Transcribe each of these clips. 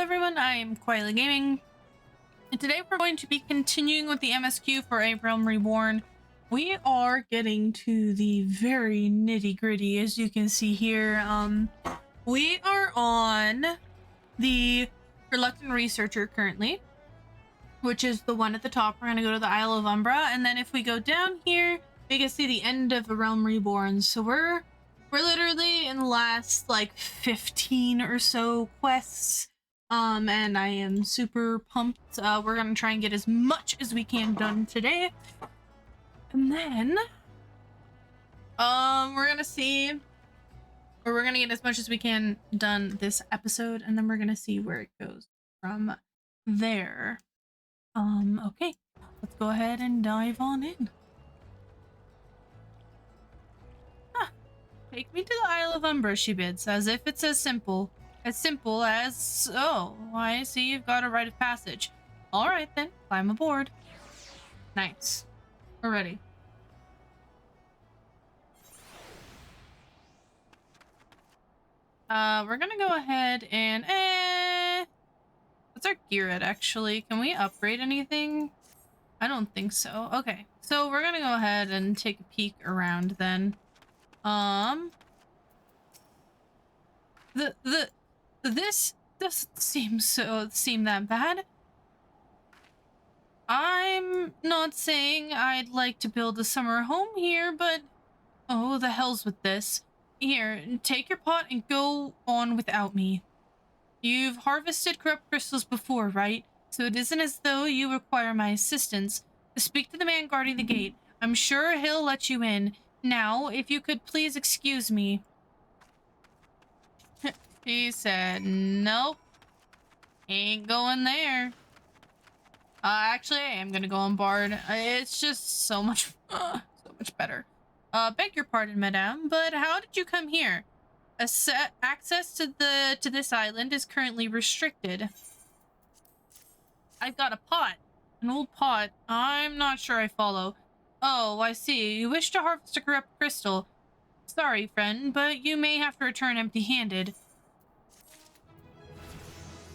everyone, I am Quietly Gaming, and today we're going to be continuing with the MSQ for A Realm Reborn. We are getting to the very nitty-gritty, as you can see here. We are on the Reluctant Researcher currently, which is the one at the top. We're going to go to the Isle of Umbra, and then if we go down here, we can see the end of A Realm Reborn. So we're literally in the last like 15 or so quests, and I am super pumped. We're gonna try and get as much as we can done today, and then we're gonna see, or we're gonna get as much as we can done this episode, and then we're gonna see where it goes from there. Okay, let's go ahead and dive on in. Take me to the Isle of Umbra, she bids, as if it's as simple as, oh, I see you've got a rite of passage. All right then, climb aboard. Nice. We're ready. We're gonna go ahead and, what's our gear at, actually? Can we upgrade anything? I don't think so. Okay, so we're gonna go ahead and take a peek around then. This doesn't seem that bad. I'm not saying I'd like to build a summer home here, but oh, the hell's with this. Here, take your pot and go on without me. You've harvested corrupt crystals before, right? So it isn't as though you require my assistance. Speak to the man guarding the gate. I'm sure he'll let you in. Now, if you could please excuse me. She said, nope, ain't going there. Actually, I am gonna go on Bard. It's just so much better. Beg your pardon, madame, but how did you come here? Access to this island is currently restricted. I've got a pot. An old pot. I'm not sure I follow. Oh, I see. You wish to harvest a corrupt crystal. Sorry, friend, but you may have to return empty-handed.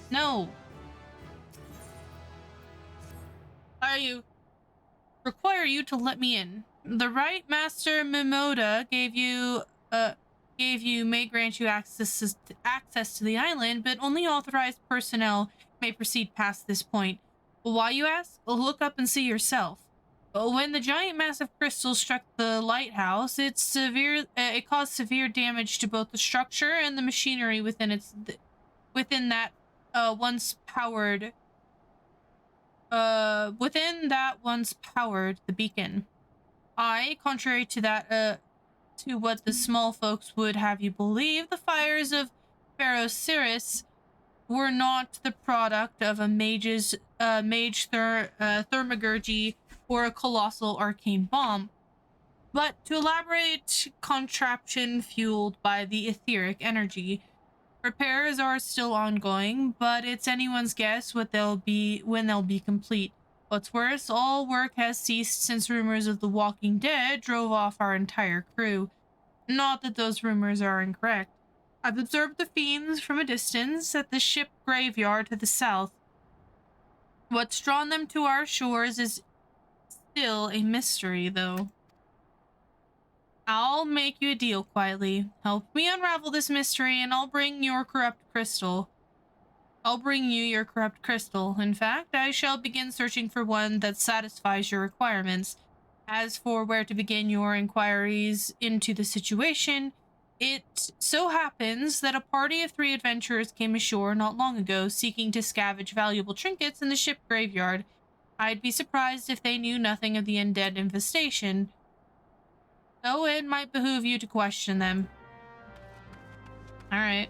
No. I require you to let me in. The right master Mimoda gave you may grant you access to the island, but only authorized personnel may proceed past this point. Why, you ask? Look up and see yourself. When the giant massive crystal struck the lighthouse, it caused severe damage to both the structure and the machinery within that once powered the beacon. Contrary to that, to what the small folks would have you believe, the fires of Pharaoh Cyrus were not the product of a mage thermagurgy or a colossal arcane bomb, but to elaborate contraption fueled by the etheric energy. Repairs are still ongoing, but it's anyone's guess when they'll be complete. What's worse, all work has ceased since rumors of the Walking Dead drove off our entire crew. Not that those rumors are incorrect. I've observed the fiends from a distance at the ship graveyard to the south. What's drawn them to our shores is still a mystery, though. I'll make you a deal quietly. Help me unravel this mystery, and I'll bring you your corrupt crystal. In fact, I shall begin searching for one that satisfies your requirements. As for where to begin your inquiries into the situation, it so happens that a party of 3 adventurers came ashore not long ago, seeking to scavenge valuable trinkets in the ship graveyard. I'd be surprised if they knew nothing of the undead infestation, so it might behoove you to question them. All right.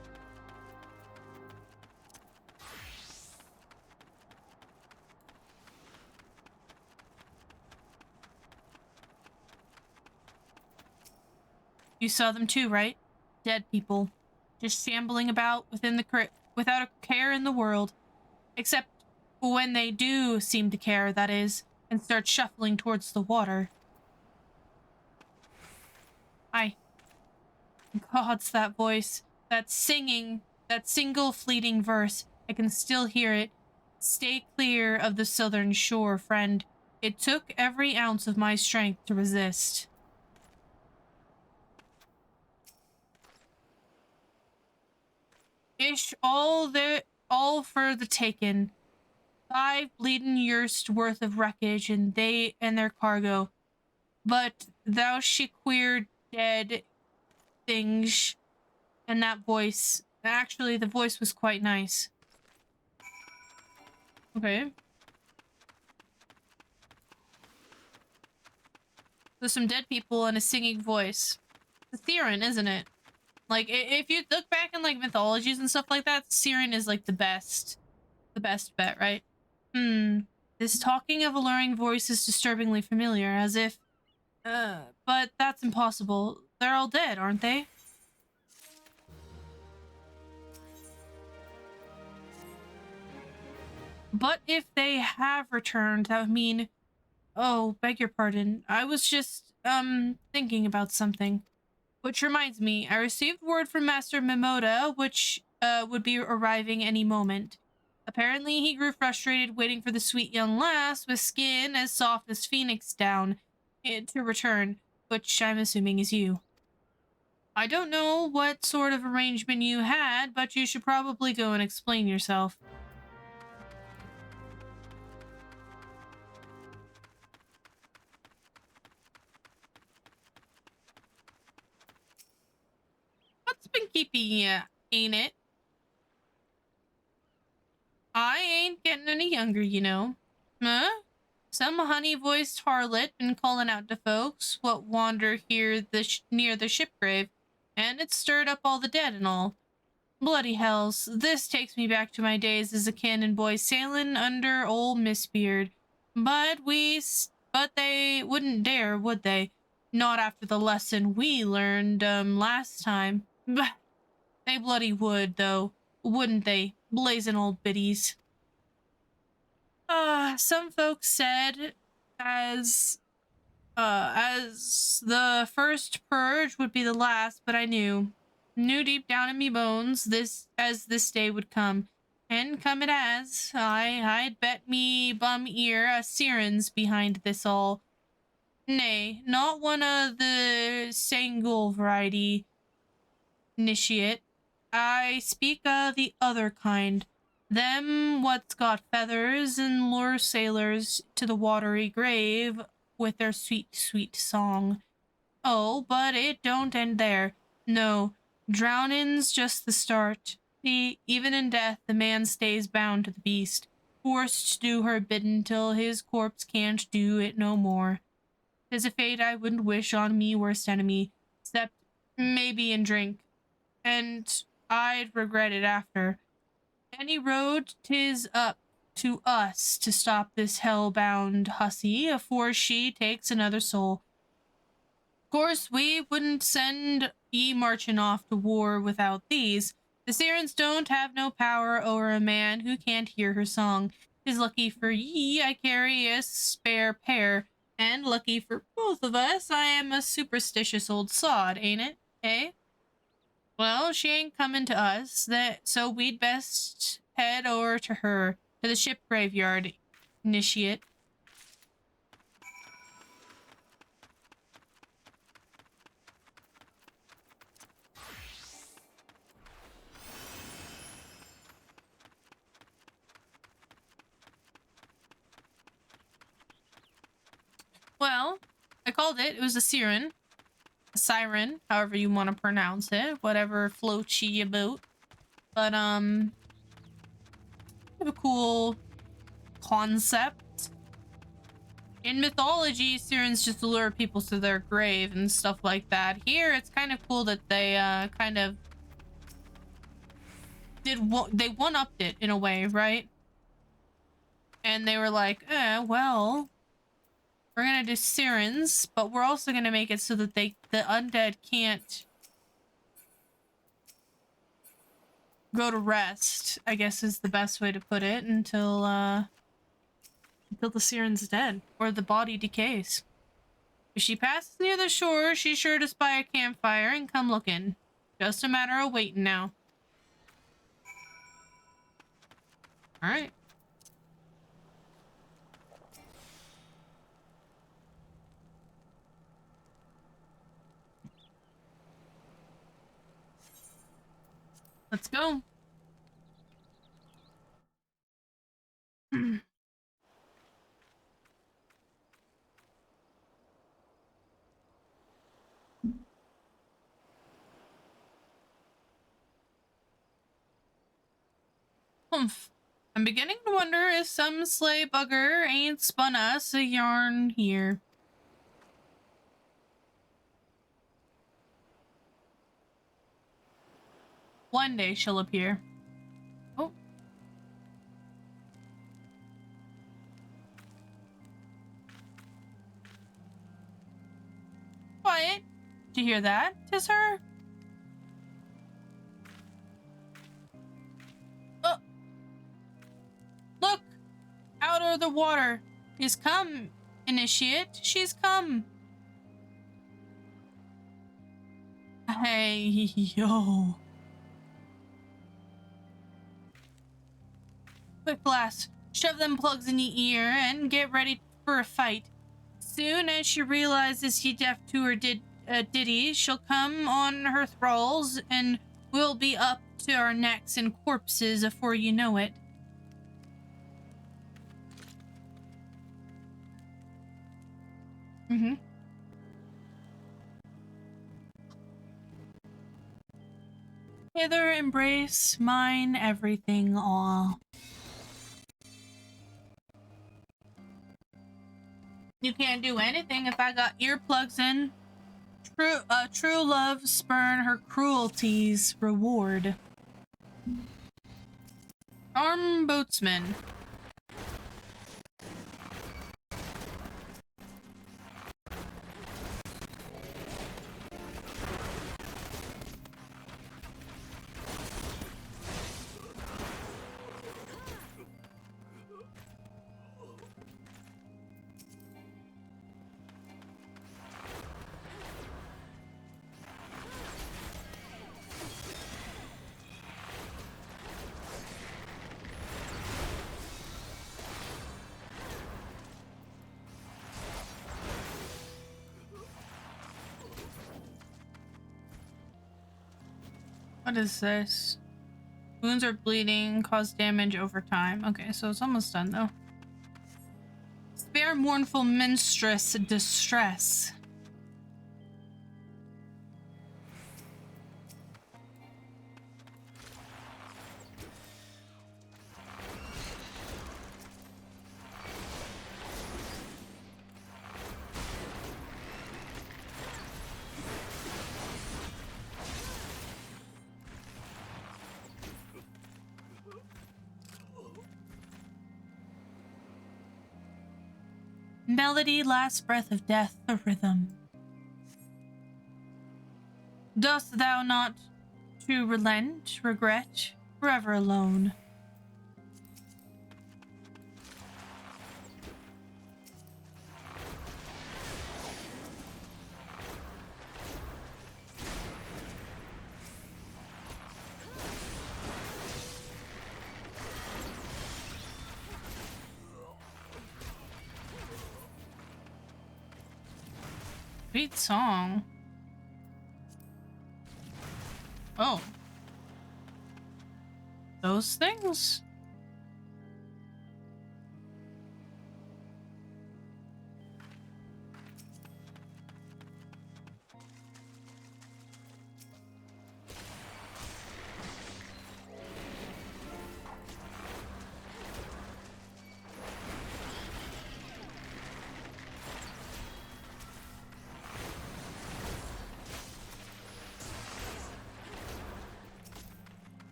You saw them too, right? Dead people. Just shambling about within the without a care in the world. Except when they do seem to care, that is, and start shuffling towards the water. God's that voice. That singing. That single fleeting verse. I can still hear it. Stay clear of the southern shore, friend. It took every ounce of my strength to resist. Ish, all for the taken. 5 bleeding years worth of wreckage and they and their cargo. But thou she queer dead things, and that voice. Actually, the voice was quite nice. Okay. There's some dead people and a singing voice. It's Siren, isn't it? Like, if you look back in, like, mythologies and stuff like that, Siren is, like, the best bet, right? This talking of alluring voice is disturbingly familiar, as if... but that's impossible. They're all dead, aren't they? But if they have returned, that would mean... Oh, beg your pardon. I was just, thinking about something. Which reminds me, I received word from Master Mimoda, which, would be arriving any moment. Apparently, he grew frustrated waiting for the sweet young lass with skin as soft as phoenix down to return, which I'm assuming is you. I don't know what sort of arrangement you had, but you should probably go and explain yourself. What's been keeping you, ain't it? I ain't getting any younger, you know. Huh? Some honey-voiced harlot been calling out to folks what wander here near the shipgrave, and it's stirred up all the dead and all. Bloody hells, this takes me back to my days as a cannon boy sailing under old Miss Beard. But they wouldn't dare, would they? Not after the lesson we learned, last time. Bah, they bloody would, though, wouldn't they? Blazing old biddies. Some folks said as the first purge would be the last, but I knew deep down in me bones this day would come, and come it has. I'd bet me bum ear a Siren's behind this all. Nay, not one of the Sangul variety, initiate. I speak of the other kind. Them what's got feathers and lure sailors to the watery grave with their sweet, sweet song. Oh, but it don't end there. No, drowning's just the start. See, even in death, the man stays bound to the beast, forced to do her bidding till his corpse can't do it no more. 'Tis a fate I wouldn't wish on me worst enemy, except maybe in drink, and I'd regret it after. Any road 'tis up to us to stop this hell-bound hussy afore she takes another soul. Of course, we wouldn't send ye marching off to war without these. The Sirens don't have no power over a man who can't hear her song. 'Tis lucky for ye I carry a spare pair, and lucky for both of us I am a superstitious old sod, ain't it? Eh? Well, she ain't coming to us, so we'd best head over to her, to the ship graveyard, initiate. Well, I called it. It was a siren. A siren, however you want to pronounce it. Whatever floats you boat. But, have a cool concept. In mythology, sirens just lure people to their grave and stuff like that. Here, it's kind of cool that they, kind of they one-upped it in a way, right? And they were like, well, we're gonna do sirens, but we're also gonna make it so that the undead can't go to rest, I guess is the best way to put it, until the siren's dead, or the body decays. If she passes near the shore, she's sure to spy a campfire and come looking. Just a matter of waiting now. All right. Let's go. Humph. I'm beginning to wonder if some slay bugger ain't spun us a yarn here. One day she'll appear. Oh. Quiet. Did you hear that? 'Tis her. Oh. Look! Out of the water. She's come, initiate. She's come. Hey, yo. Quick, lass. Shove them plugs in your ear and get ready for a fight. Soon as she realizes you deaf to her ditty, she'll come on her thralls and we'll be up to our necks in corpses afore you know it. Mm-hmm. Hither embrace mine everything all. You can't do anything if I got earplugs in. True love spurn her cruelties reward. Arm boatsman. What is this? Wounds are bleeding, cause damage over time. Okay, so it's almost done though. Spare mournful minstress distress. Melody, last breath of death, the rhythm. Dost thou not to relent, regret, forever alone? Sweet song. Oh. Those things?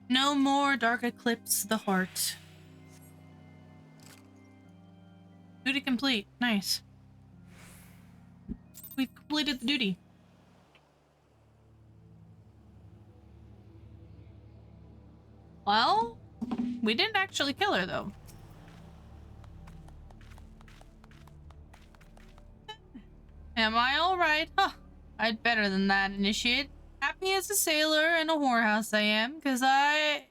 No more dark eclipse the heart. Duty complete. Nice. We've completed the duty. Well, We didn't actually kill her, though. Am I alright? Huh. I'd better than that, Initiate. Happy as a sailor in a whorehouse I am, because I'd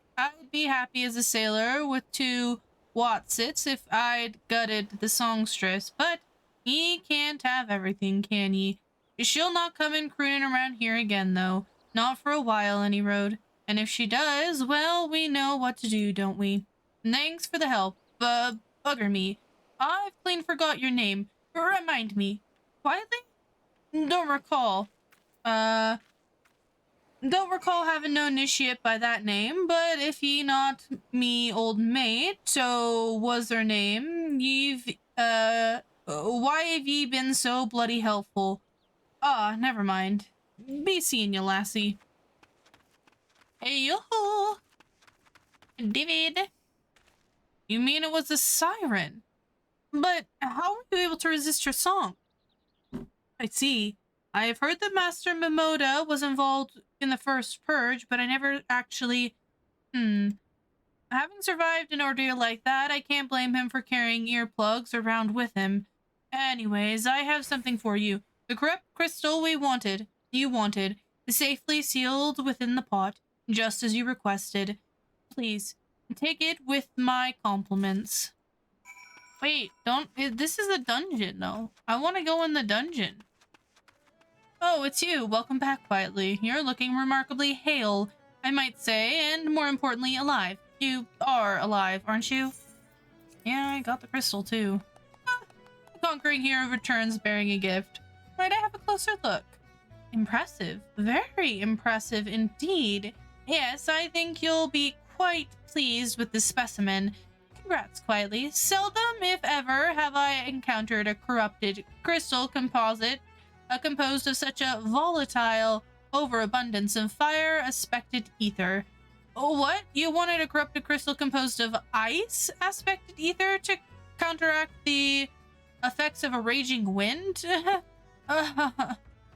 be happy as a sailor with 2 Watsits if I'd gutted the songstress, but ye can't have everything, can ye? She'll not come in crooning around here again, though. Not for a while, any road. And if she does, well, we know what to do, don't we? Thanks for the help. Bugger me. I've clean forgot your name. Remind me. Quietly? Don't recall. Don't recall having no initiate by that name, but if ye not me old mate, so was her name, why have ye been so bloody helpful? Ah, never mind. Be seeing you, lassie. Hey, yo! David! You mean it was a siren? But how were you able to resist her song? I see. I have heard that Master Mimoda was involved in the first purge, but I never actually... Having survived an ordeal like that, I can't blame him for carrying earplugs around with him. Anyways, I have something for you. The corrupt crystal you wanted, is safely sealed within the pot, just as you requested. Please, take it with my compliments. Wait, this is a dungeon, though. I want to go in the dungeon. Oh, it's you. Welcome back quietly. You're looking remarkably hale, I might say, and more importantly, alive. You are alive, aren't you? Yeah, I got the crystal, too. The conquering hero returns bearing a gift. Might I have a closer look? Impressive. Very impressive indeed. Yes, I think you'll be quite pleased with this specimen. Congrats, quietly. Seldom, if ever, have I encountered a corrupted crystal composite composed of such a volatile overabundance of fire-aspected ether. Oh, what? You wanted a corrupted crystal composed of ice-aspected ether to counteract the effects of a raging wind?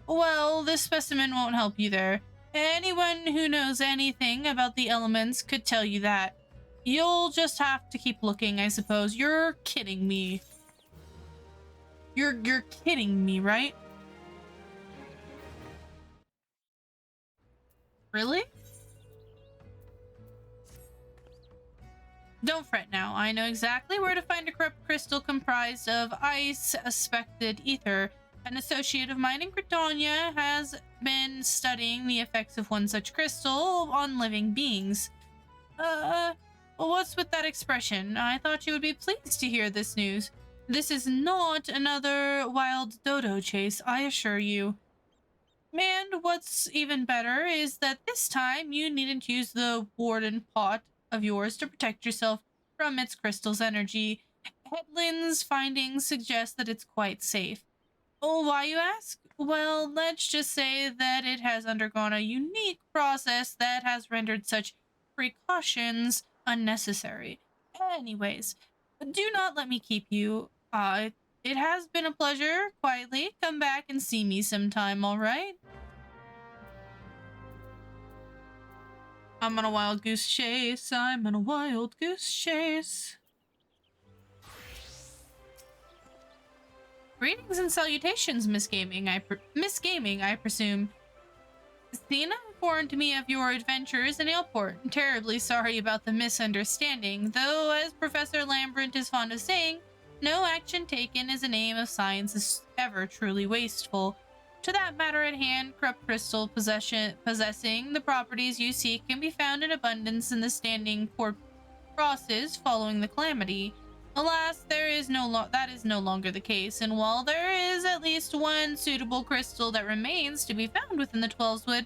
Well, this specimen won't help you there. Anyone who knows anything about the elements could tell you that. You'll just have to keep looking, I suppose. You're kidding me. You're kidding me, right? Really? Don't fret now. I know exactly where to find a corrupt crystal comprised of ice-aspected ether. An associate of mine in Cretonia has been studying the effects of one such crystal on living beings. What's with that expression? I thought you would be pleased to hear this news. This is not another wild dodo chase, I assure you. And what's even better is that this time you needn't use the warden pot of yours to protect yourself from its crystal's energy. Headland's findings suggest that it's quite safe. Oh, why, you ask? Well, let's just say that it has undergone a unique process that has rendered such precautions unnecessary. Anyways, do not let me keep you. It has been a pleasure. Quietly, come back and see me sometime, alright? I'm on a wild goose chase. I'm on a wild goose chase. Greetings and salutations, Miss Gaming, I presume. Sina informed me of your adventures in Ailport. Terribly sorry about the misunderstanding, though, as Professor Lambert is fond of saying, no action taken in the name of science is ever truly wasteful. To that matter at hand, corrupt crystal possessing the properties you seek can be found in abundance in the standing crosses following the calamity. Alas, that is no longer the case, and while there is at least one suitable crystal that remains to be found within the 12's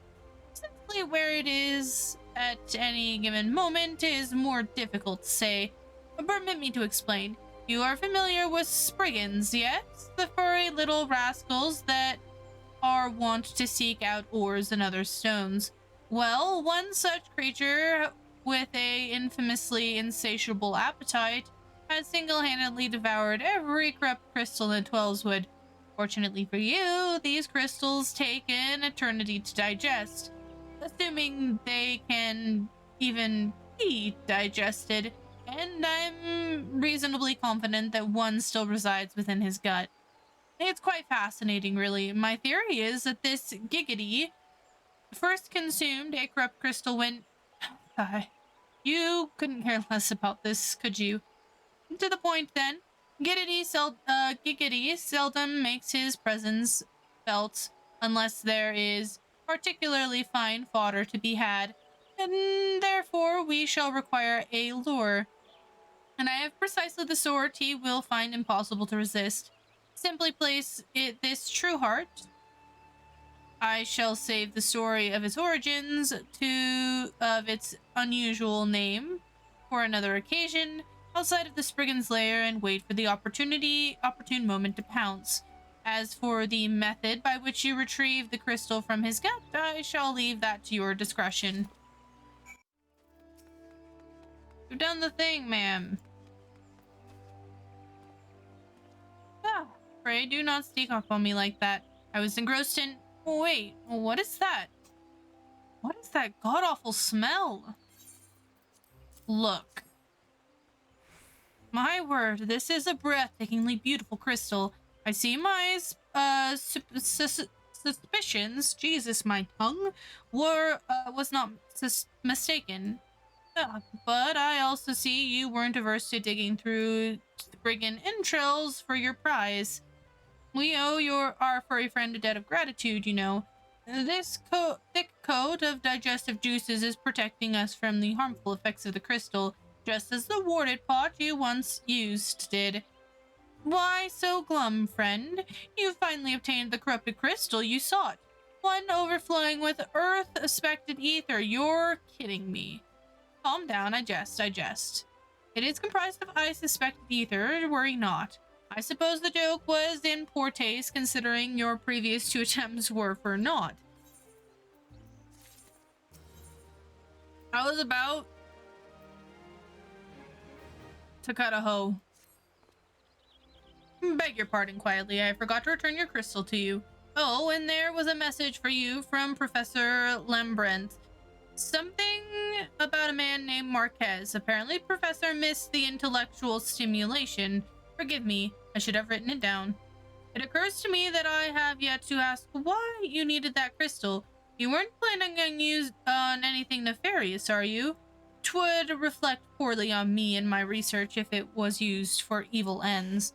simply where it is at any given moment is more difficult to say. Permit me to explain. You are familiar with Spriggans, yes? The furry little rascals that are wont to seek out ores and other stones. Well, one such creature with a infamously insatiable appetite had single-handedly devoured every corrupt crystal in 12's. Fortunately for you, these crystals take an eternity to digest. Assuming they can even be digested, and I'm reasonably confident that one still resides within his gut. It's quite fascinating, really. My theory is that this giggity first consumed a corrupt crystal when... You couldn't care less about this, could you? To the point, then. Giggity seldom makes his presence felt unless there is particularly fine fodder to be had, and therefore we shall require a lure. And I have precisely the sort he will find impossible to resist. Simply place it this true heart. I shall save the story of its origins of its unusual name for another occasion outside of the Spriggan's lair and wait for the opportune moment to pounce. As for the method by which you retrieve the crystal from his gut, I shall leave that to your discretion. You've done the thing, ma'am. Ah, pray do not sneak up on me like that. I was engrossed in... Wait, what is that? What is that god-awful smell? Look. My word, this is a breathtakingly beautiful crystal. I see my suspicions, Jesus, my tongue, was not mistaken. But I also see you weren't averse to digging through Spriggan entrails for your prize. We owe our furry friend a debt of gratitude, you know. This thick coat of digestive juices is protecting us from the harmful effects of the crystal, just as the warded pot you once used did. Why so glum, friend? You finally obtained the corrupted crystal you sought. One overflowing with earth-aspected ether. You're kidding me. Calm down, I jest. It is comprised of ice-aspected ether, worry not. I suppose the joke was in poor taste, considering your previous 2 attempts were for naught. I was about to cut a hoe. Beg your pardon, quietly. I forgot to return your crystal to you. Oh, and there was a message for you from Professor Lembrent. Something about a man named Marquez. Apparently, Professor missed the intellectual stimulation. Forgive me, I should have written it down. It occurs to me that I have yet to ask why you needed that crystal. You weren't planning on anything nefarious, are you? 'Twould reflect poorly on me and my research if it was used for evil ends.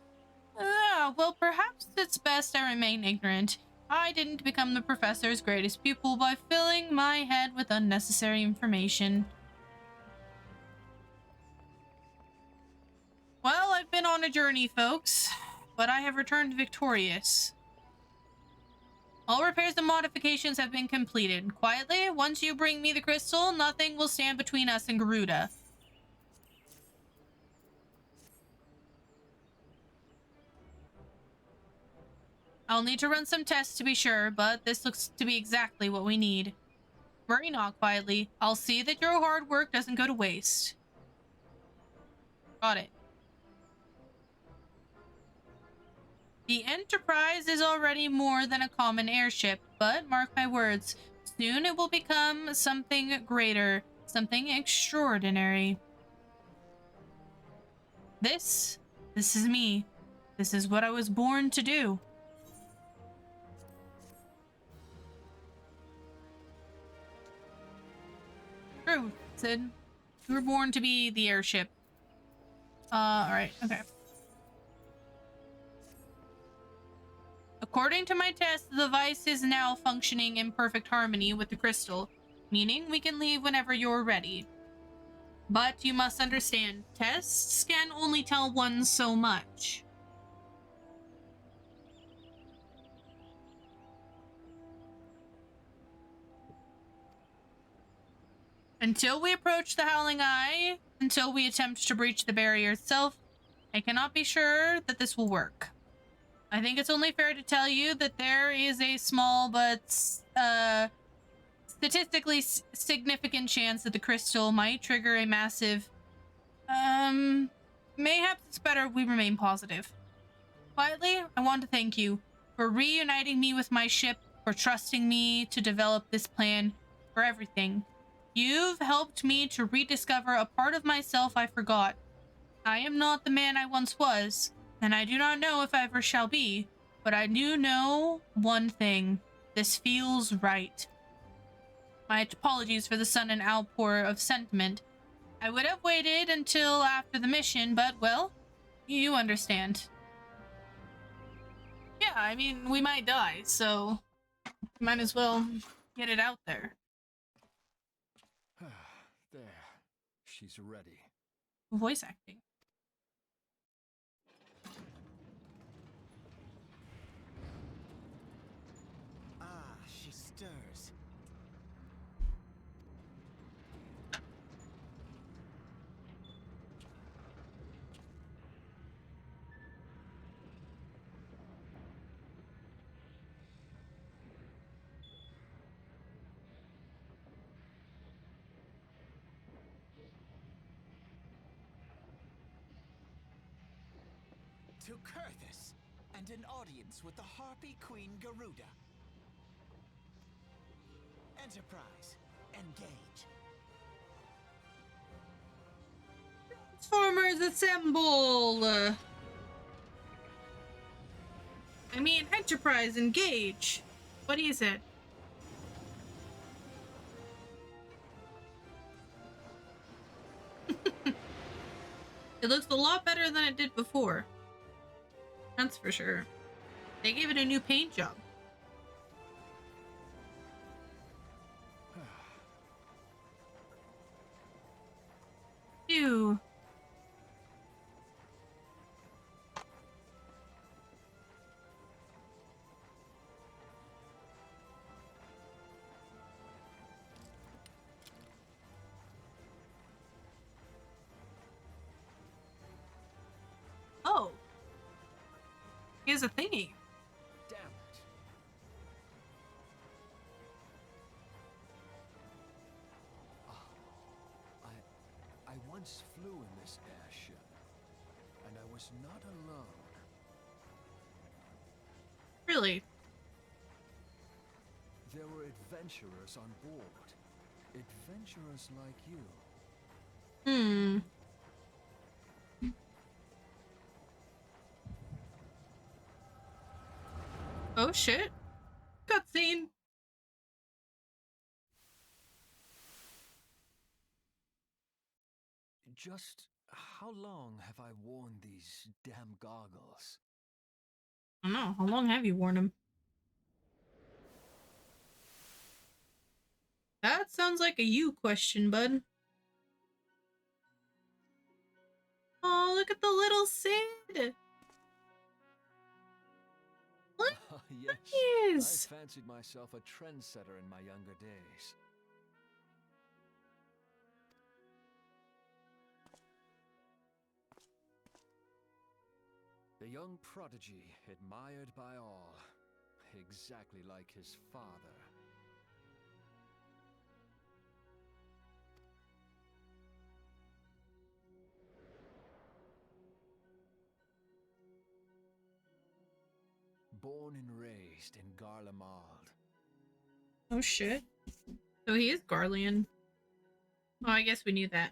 Well, perhaps it's best I remain ignorant. I didn't become the professor's greatest pupil by filling my head with unnecessary information. Well, I've been on a journey, folks, but I have returned victorious. All repairs and modifications have been completed. Quietly, once you bring me the crystal, nothing will stand between us and Garuda. I'll need to run some tests to be sure, but this looks to be exactly what we need. Worry not, quietly. I'll see that your hard work doesn't go to waste. Got it. The Enterprise is already more than a common airship, but mark my words, soon it will become something greater, something extraordinary. This is me. This is what I was born to do. True, Sid. You were born to be the airship. Alright, okay. According to my test, the device is now functioning in perfect harmony with the crystal, meaning we can leave whenever you're ready. But you must understand, tests can only tell one so much. Until we approach the Howling Eye, until we attempt to breach the barrier itself, I cannot be sure that this will work. I think it's only fair to tell you that there is a small but statistically significant chance that the crystal might trigger a massive... Mayhaps it's better we remain positive. Quietly, I want to thank you for reuniting me with my ship, for trusting me to develop this plan, for everything. You've helped me to rediscover a part of myself I forgot. I am not the man I once was, and I do not know if I ever shall be, but I do know one thing. This feels right. My apologies for the sudden outpour of sentiment. I would have waited until after the mission, but, well, you understand. Yeah, I mean, we might die, so might as well get it out there. There. She's ready. Voice acting. Ah, she stirs. To Kurthus, and an audience with the Harpy Queen Garuda. Enterprise, engage. Transformers assemble! I mean, Enterprise engage. What is it? It looks a lot better than it did before. That's for sure. They gave it a new paint job. Ew. Oh. He has a thingy. Damn it. I once flew in this airship, and I was not alone. Really? There were adventurers on board. Adventurers like you. Hmm. Oh shit. Cutscene. Just how long have I worn these damn goggles? I don't know. How long have you worn them? That sounds like a you question, bud. Oh, look at the little Sid. Look Yes, he I is. fancied myself a trendsetter in my younger days. The young prodigy, admired by all, exactly like his father. Born and raised in Garlemald. Oh shit. So he is Garlean. Oh, I guess we knew that.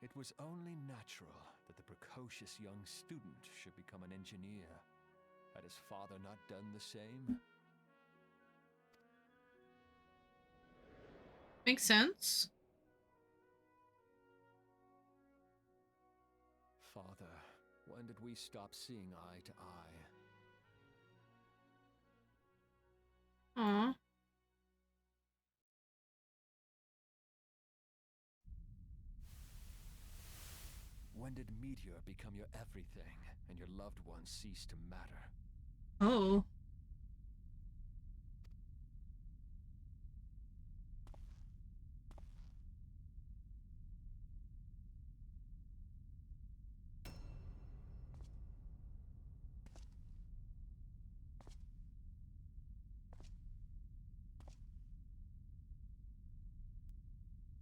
It was only natural that the precocious young student should become an engineer. Had his father not done the same? Makes sense. Father, when did we stop seeing eye to eye? Aw. When did Meteor become your everything, and your loved ones cease to matter? Oh.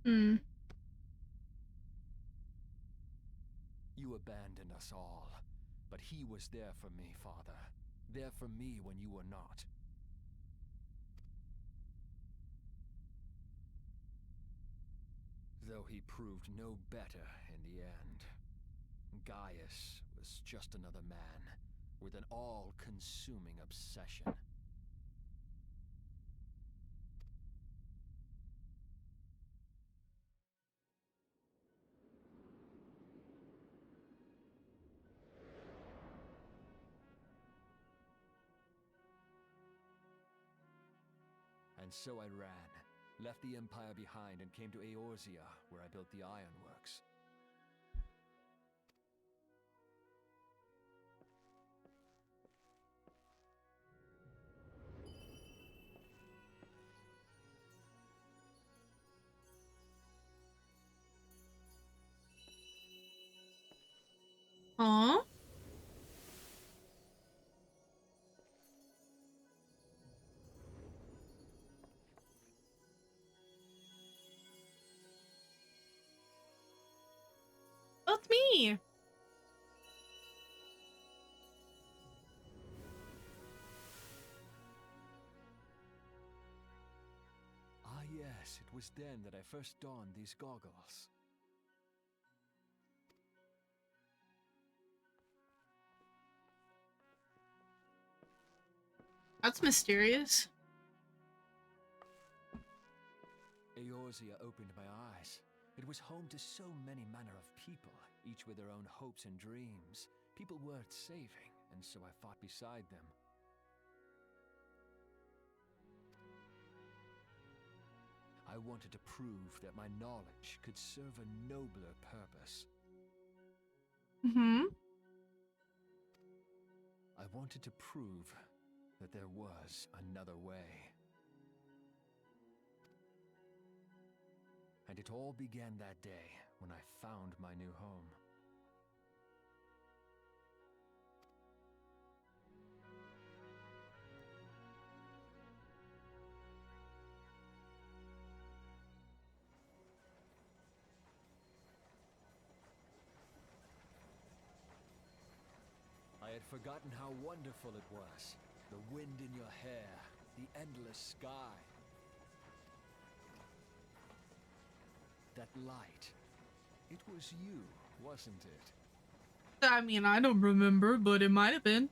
Hmm. You abandoned us all, but he was there for me, Father. There for me when you were not. Though he proved no better in the end. Gaius was just another man, with an all-consuming obsession. And so I ran, left the Empire behind and came to Eorzea, where I built the ironworks. Huh? Oh, it's me. Ah yes, it was then that I first donned these goggles. That's mysterious. Eorzea opened my eyes. It was home to so many manner of people, each with their own hopes and dreams. People worth saving, and so I fought beside them. I wanted to prove that my knowledge could serve a nobler purpose. Mm-hmm. I wanted to prove that there was another way. And it all began that day when I found my new home. I had forgotten how wonderful it was. The wind in your hair, the endless sky. That light. It was you, wasn't it? I mean, I don't remember, but it might have been.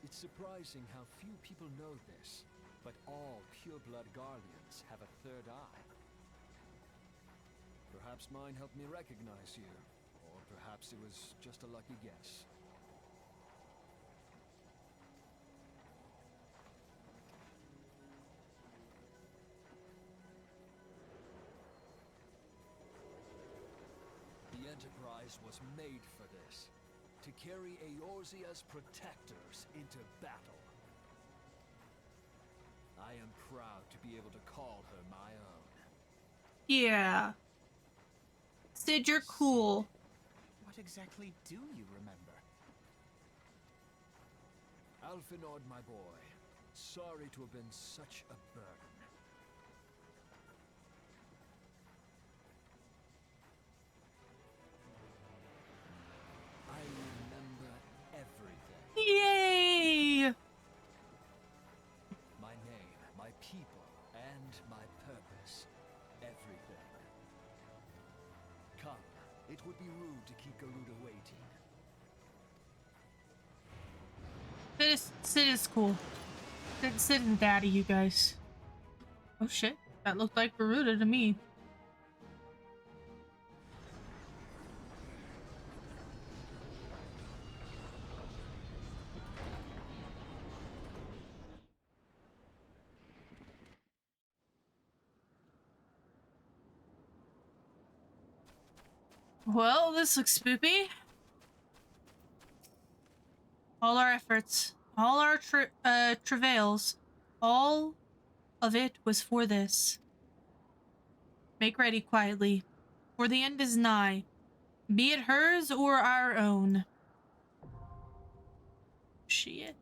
It's surprising how few people know this, but all pureblood guardians have a third eye. Perhaps mine helped me recognize you, or perhaps it was just a lucky guess. The Enterprise was made for this, to carry Eorzea's protectors into battle. I am proud to be able to call her my own. Yeah. Sid, you're cool. What exactly do you remember? Alphinaud, my boy, sorry to have been such a burden. I remember everything. Yay! My name, my people, and my purpose. Everything. Come, it would be rude to keep Garuda waiting. Sid is cool. Sid and Daddy, you guys. Oh shit, that looked like Garuda to me. Well, this looks spoopy. All our efforts, all our travails, all of it was for this. Make ready quietly, for the end is nigh, be it hers or our own. Shit.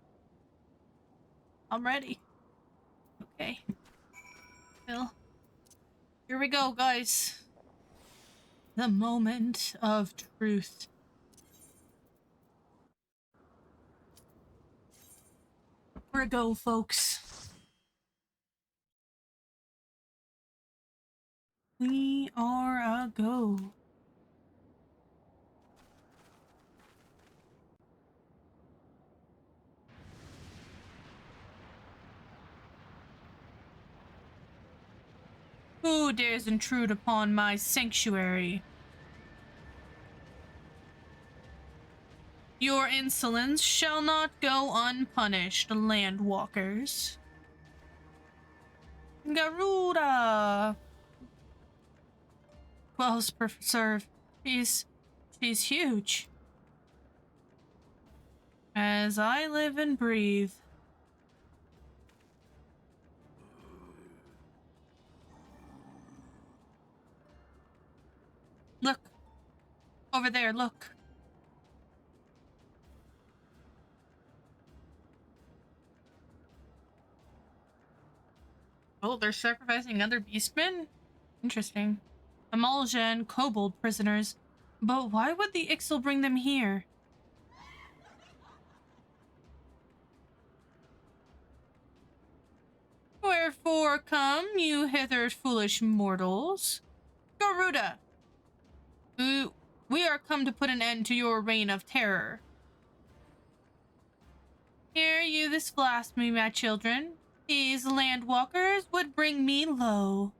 I'm ready. Okay. Well, Here we go, guys. The moment of truth. Here we go, folks. We are a go. Who dares intrude upon my sanctuary? Your insolence shall not go unpunished, landwalkers. Garuda! 12 per serve. She's huge. As I live and breathe. Look. Over there, look. Oh, they're sacrificing other beastmen? Interesting. Amalja and kobold prisoners. But why would the Ixal bring them here? Wherefore come you hither, foolish mortals? Garuda! We are come to put an end to your reign of terror. Hear you this blasphemy, my children? These landwalkers would bring me low.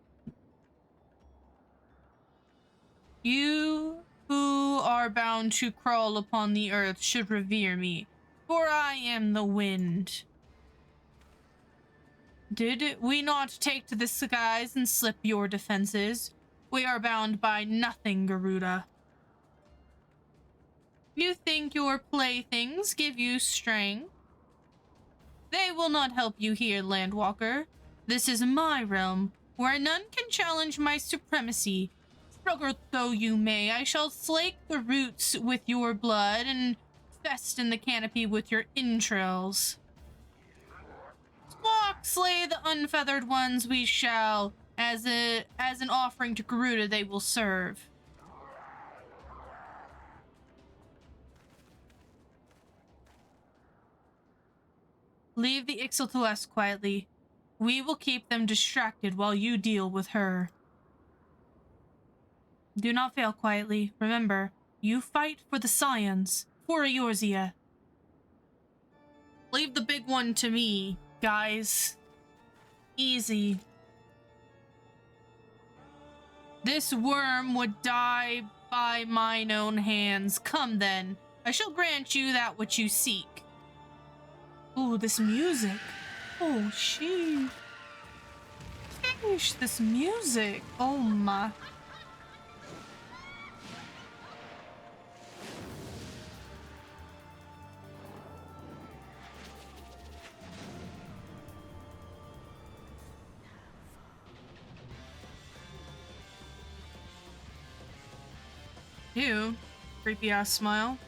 You who are bound to crawl upon the earth should revere me, for I am the wind. Did we not take to the skies and slip your defenses? We are bound by nothing, Garuda. You think your playthings give you strength? They will not help you here, Landwalker. This is my realm, where none can challenge my supremacy. Struggle though you may, I shall slake the roots with your blood and fest in the canopy with your entrails. Squawk, slay the unfeathered ones we shall, as an offering to Garuda they will serve. Leave the Ixal to us quietly. We will keep them distracted while you deal with her. Do not fail quietly. Remember, you fight for the Scions, for Eorzea. Leave the big one to me, guys. Easy. This worm would die by mine own hands. Come then, I shall grant you that which you seek. Ooh, this music. Oh, sheesh. This music. Oh my. Ew. Creepy ass smile.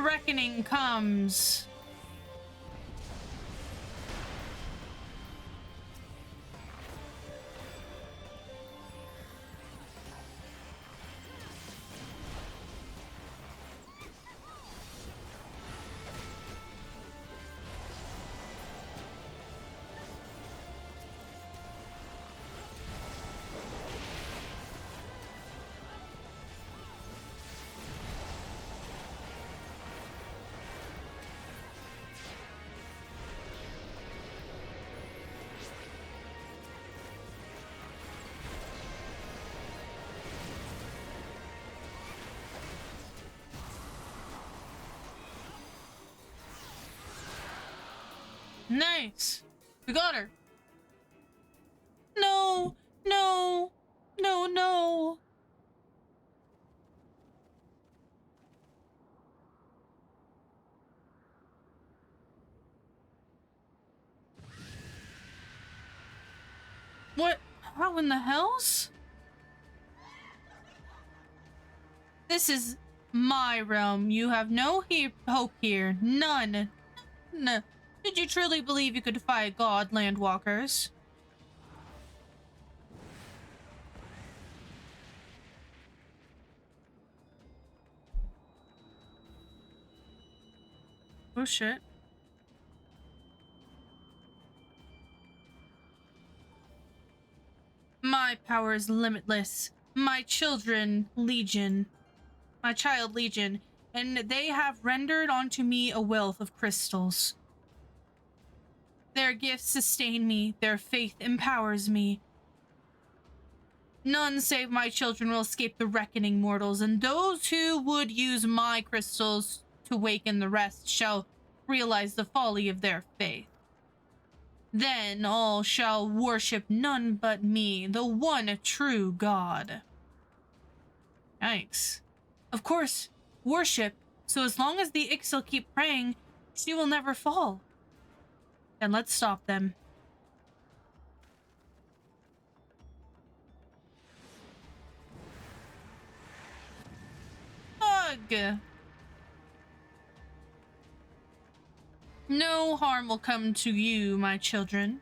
reckoning comes. Nice. We got her. No, no, no, no. What? How in the hells? This is my realm. You have no hope here. None. None. Did you truly believe you could defy God, landwalkers? Oh shit. My power is limitless. My children, Legion. My child, Legion. And they have rendered unto me a wealth of crystals. Their gifts sustain me. Their faith empowers me. None save my children will escape the reckoning, mortals, and those who would use my crystals to waken the rest shall realize the folly of their faith. Then all shall worship none but me, the one true God. Yikes. Of course, worship, so as long as the Ixil keep praying, she will never fall. Then let's stop them. Ugh. No harm will come to you, my children.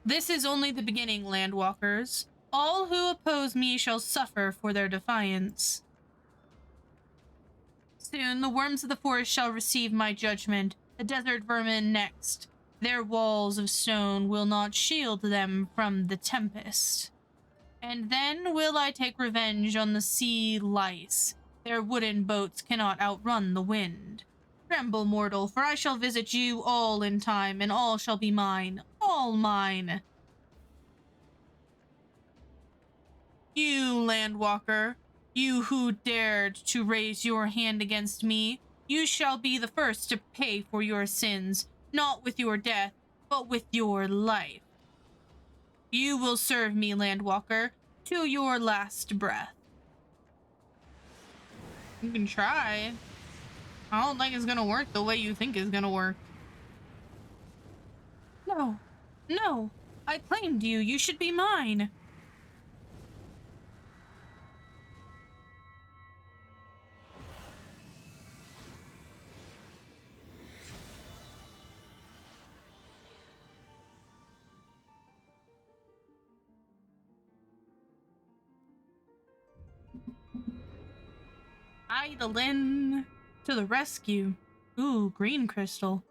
This is only the beginning, landwalkers. All who oppose me shall suffer for their defiance. Soon the worms of the forest shall receive my judgment, the desert vermin next. Their walls of stone will not shield them from the tempest. And then will I take revenge on the sea lice. Their wooden boats cannot outrun the wind. Tremble, mortal, for I shall visit you all in time, and all shall be mine, all mine. You, landwalker, you who dared to raise your hand against me, you shall be the first to pay for your sins, not with your death, but with your life. You will serve me, landwalker, to your last breath. You can try. I don't think it's gonna work the way you think it's gonna work. No, no, I claimed you. You should be mine. Idolin to the rescue. Ooh, green crystal.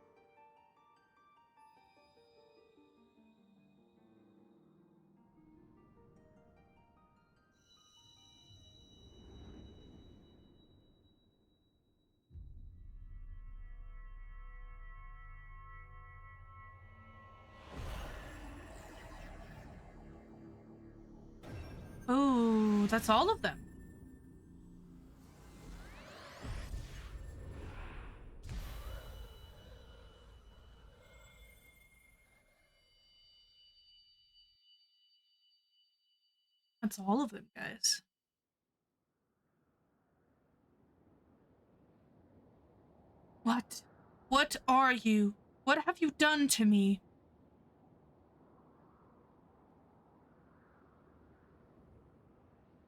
Oh, that's all of them. That's all of them, guys. What? What are you? What have you done to me?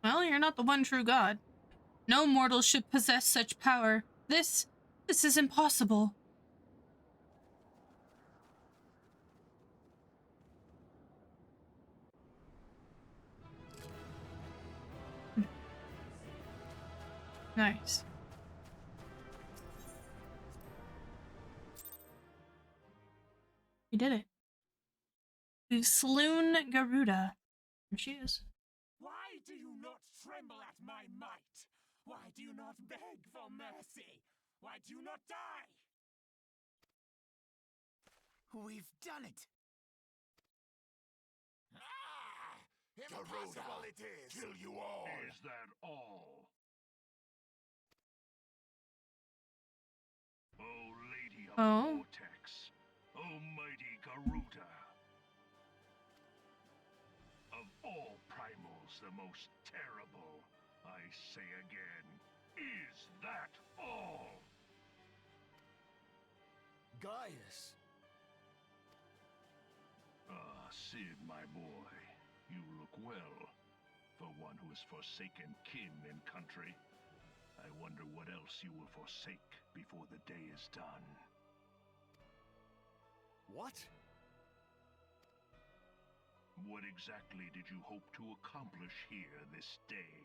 Well, you're not the one true God. No mortal should possess such power. This is impossible. Nice. We did it. We've slewn Garuda. There she is. Why do you not tremble at my might? Why do you not beg for mercy? Why do you not die? We've done it! Ah! Impossible it is! Kill you all! Is that all? O Lady of the Vortex, Almighty Garuda. Of all primals, the most terrible, I say again, is that all? Gaius! Ah, Sid, my boy, you look well. For one who has forsaken kin and country, I wonder what else you will forsake before the day is done. What? What exactly did you hope to accomplish here this day?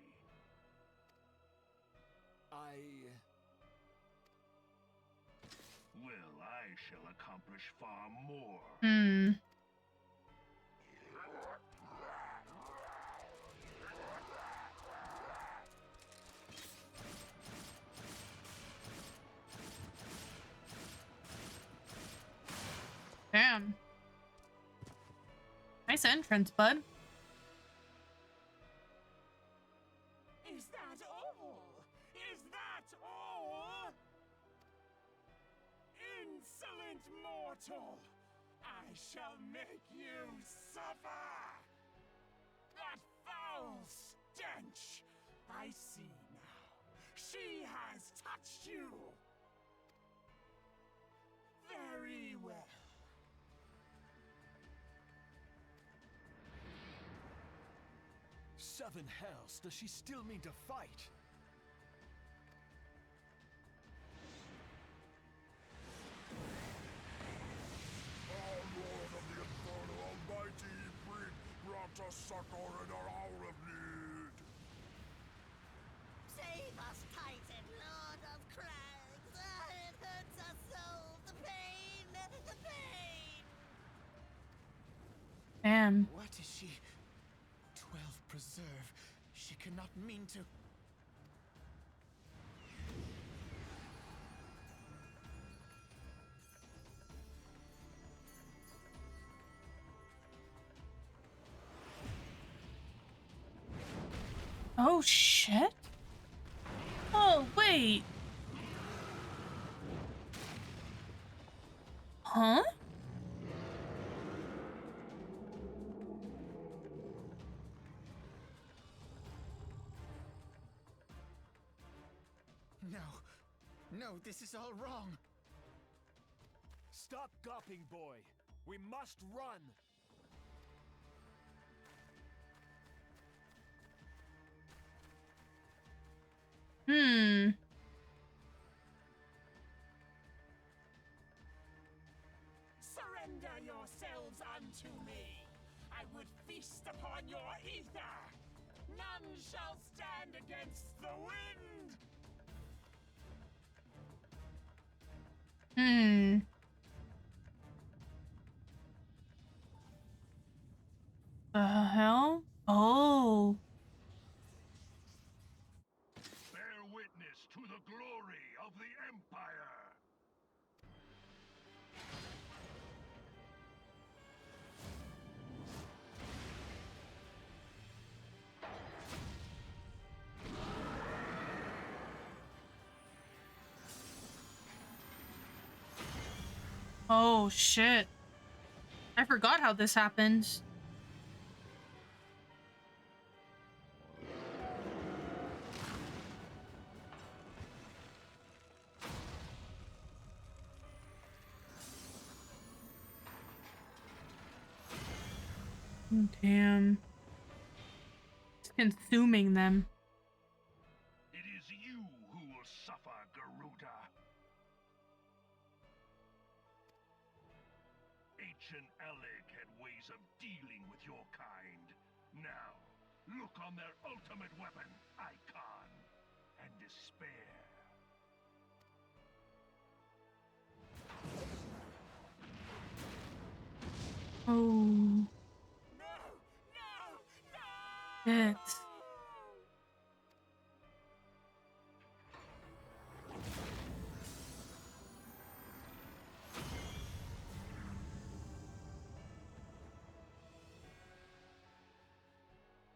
Well, I shall accomplish far more. Damn. Nice entrance, bud. Is that all? Is that all? Insolent mortal! I shall make you suffer! That foul stench! I see now. She has touched you! Very well. Seven hells, does she still mean to fight? Our Lord of the Infernal Almighty, brought us succor in our hour of need. Save us, Titan, Lord of Crags! It hurts us so! The pain! The pain! Damn. What is she? 12 preserve. She cannot mean to. Oh shit. Oh wait. Huh? No. No, this is all wrong. Stop gawping, boy. We must run. Surrender yourselves unto me. I would feast upon your ether. None shall stand against the wind. The hell? Oh. Bear witness to the glory of the Empire! Oh shit. I forgot how this happens. Damn. It's consuming them. It is ancient Alec had ways of dealing with your kind. Now, look on their ultimate weapon, Icon, and despair. Oh. No! No! No! Yes.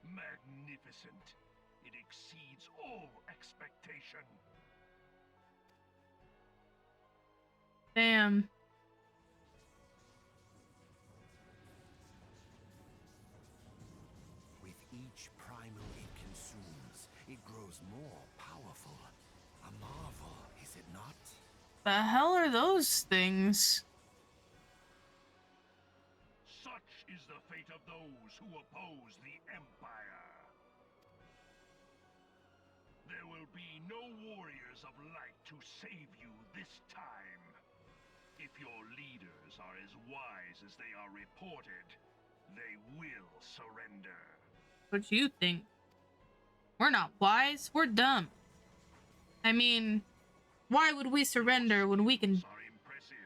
Magnificent. It exceeds all expectation. Damn. With each primal it consumes, it grows more powerful. A marvel, is it not? The hell are those things? Such is the fate of those who oppose the Empire. There will be no warriors of light to save you this time. If your leaders are as wise as they are reported, they will surrender. What you think? We're not wise, we're dumb. I mean, why would we surrender when we can Are impressive,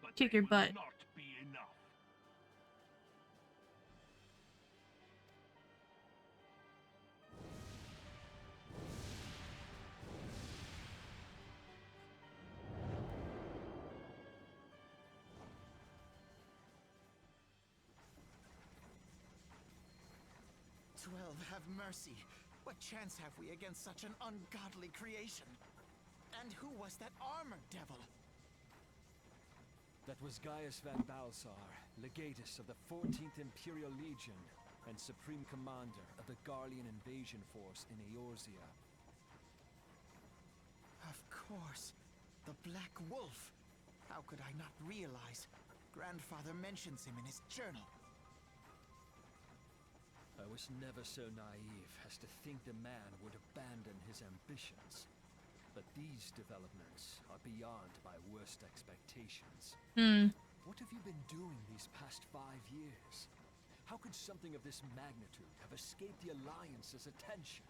but kick they your will butt? not be enough. 12, have mercy. What chance have we against such an ungodly creation? And who was that armored devil? That was Gaius Van Balsar, legatus of the 14th Imperial Legion and Supreme Commander of the Garlean invasion force in Eorzea. Of course. The Black Wolf. How could I not realize? Grandfather mentions him in his journal. I was never so naive as to think the man would abandon his ambitions. But these developments are beyond my worst expectations. What have you been doing these past 5 years? How could something of this magnitude have escaped the Alliance's attention?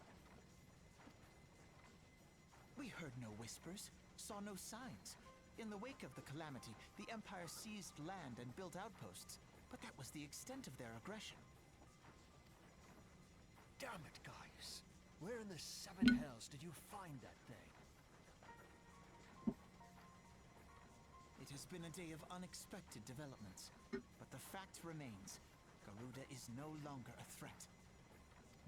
We heard no whispers, saw no signs. In the wake of the calamity, the Empire seized land and built outposts, but that was the extent of their aggression. Damn it, Gaius! Where in the 7 hells did you find that thing? It has been a day of unexpected developments, but the fact remains, Garuda is no longer a threat.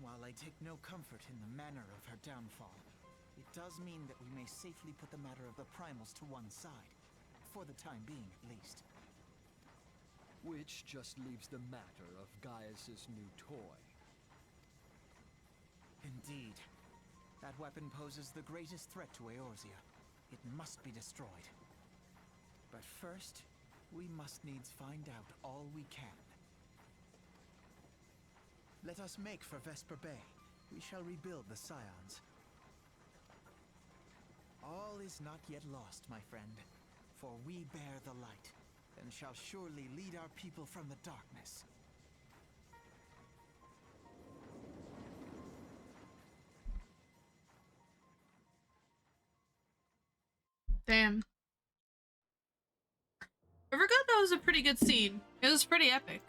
While I take no comfort in the manner of her downfall, it does mean that we may safely put the matter of the primals to one side, for the time being at least. Which just leaves the matter of Gaius's new toy. Indeed. That weapon poses the greatest threat to Eorzea. It must be destroyed. But first, we must needs find out all we can. Let us make for Vesper Bay. We shall rebuild the Scions. All is not yet lost, my friend, for we bear the light, and shall surely lead our people from the darkness. Damn. I forgot that was a pretty good scene. It was pretty epic.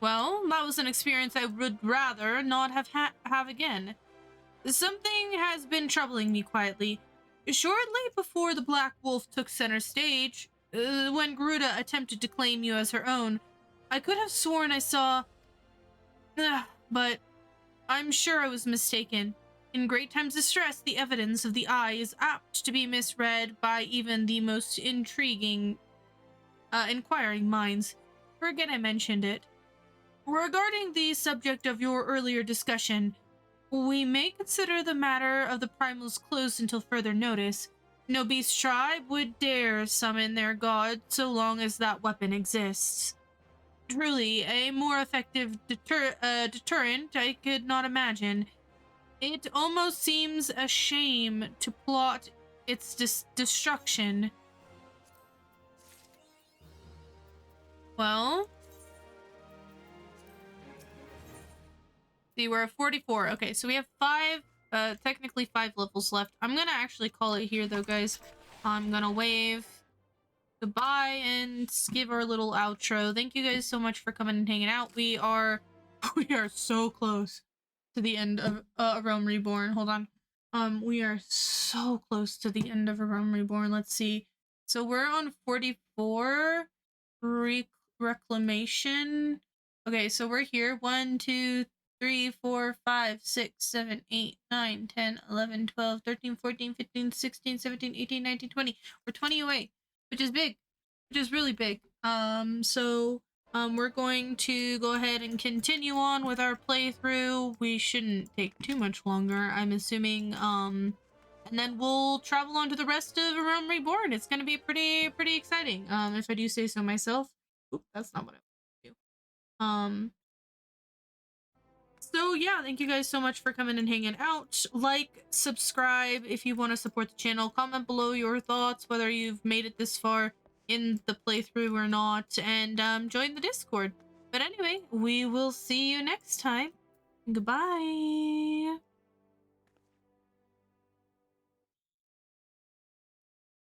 Well, that was an experience I would rather not have again. Something has been troubling me quietly. Shortly before the Black Wolf took center stage, when Garuda attempted to claim you as her own, I could have sworn I saw... but I'm sure I was mistaken. In great times of stress, the evidence of the eye is apt to be misread by even the most inquiring minds. Forget I mentioned it. Regarding the subject of your earlier discussion, we may consider the matter of the primals closed until further notice. No beast tribe would dare summon their god so long as that weapon exists. Truly, a more effective deterrent I could not imagine. It almost seems a shame to plot its destruction. Well, see, we're at 44. Okay, so we have technically 5 levels left. I'm gonna actually call it here, though, guys. I'm gonna wave goodbye and give our little outro. Thank you guys so much for coming and hanging out. We are so close to the end of A Realm Reborn. Hold on. We are so close to the end of A Realm Reborn. Let's see. So we're on 44 reclamation. Okay, so we're here. 1, 2, 3, 4, 5, 6, 7, 8, 9, 10, 11, 12, 13, 14, 15, 16, 17, 18, 19, 20. We're 20 away, which is big, which is really big. We're going to go ahead and continue on with our playthrough. We shouldn't take too much longer, I'm assuming. And then we'll travel on to the rest of A Realm Reborn. It's gonna be pretty exciting, if I do say so myself. Oop, that's not what I want to do. So yeah, thank you guys so much for coming and hanging out. Like, subscribe if you want to support the channel. Comment below your thoughts, whether you've made it this far in the playthrough or not, and join the Discord. But anyway, we will see you next time. Goodbye.